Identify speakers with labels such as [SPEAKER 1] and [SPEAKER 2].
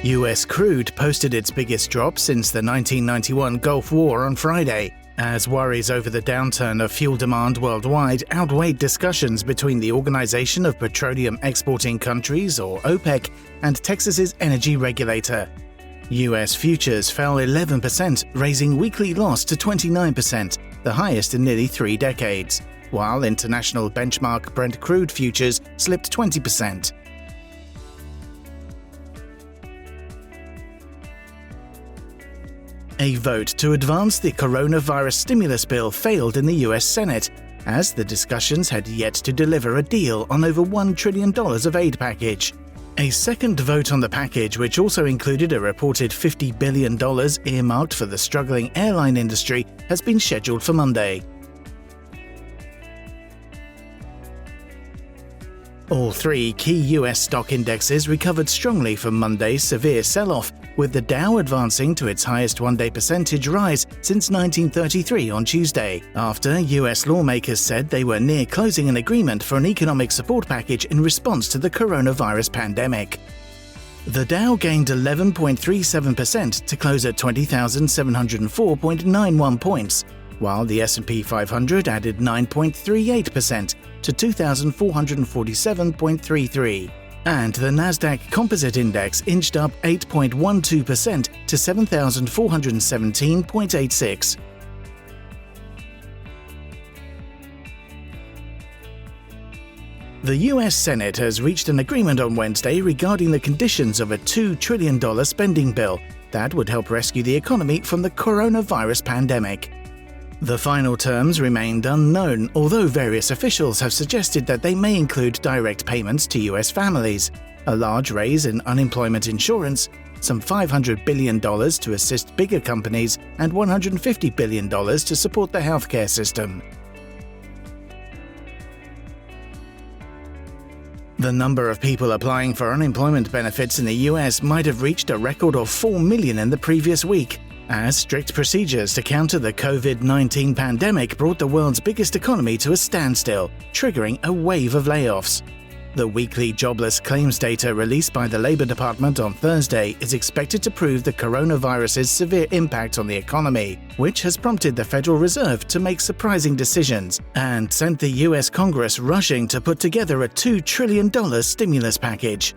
[SPEAKER 1] US crude posted its biggest drop since the 1991 Gulf War on Friday, as worries over the downturn of fuel demand worldwide outweighed discussions between the Organization of Petroleum Exporting Countries, or OPEC, and Texas's energy regulator. US futures fell 11%, raising weekly loss to 29%, the highest in nearly 3 decades, while international benchmark Brent crude futures slipped 20%. A vote to advance the coronavirus stimulus bill failed in the US Senate, as the discussions had yet to deliver a deal on over $1 trillion of aid package. A second vote on the package, which also included a reported $50 billion earmarked for the struggling airline industry, has been scheduled for Monday. All 3 key US stock indexes recovered strongly from Monday's severe sell-off, with the Dow advancing to its highest one-day percentage rise since 1933 on Tuesday, after US lawmakers said they were near closing an agreement for an economic support package in response to the coronavirus pandemic. The Dow gained 11.37% to close at 20,704.91 points, while the S&P 500 added 9.38% to 2,447.33, and the Nasdaq Composite Index inched up 8.12% to 7,417.86. The US Senate has reached an agreement on Wednesday regarding the conditions of a $2 trillion spending bill that would help rescue the economy from the coronavirus pandemic. The final terms remained unknown, although various officials have suggested that they may include direct payments to US families, a large raise in unemployment insurance, some $500 billion to assist bigger companies, and $150 billion to support the healthcare system. The number of people applying for unemployment benefits in the US might have reached a record of 4 million in the previous week, as strict procedures to counter the COVID-19 pandemic brought the world's biggest economy to a standstill, triggering a wave of layoffs. The weekly jobless claims data released by the Labor Department on Thursday is expected to prove the coronavirus's severe impact on the economy, which has prompted the Federal Reserve to make surprising decisions and sent the US Congress rushing to put together a $2 trillion stimulus package.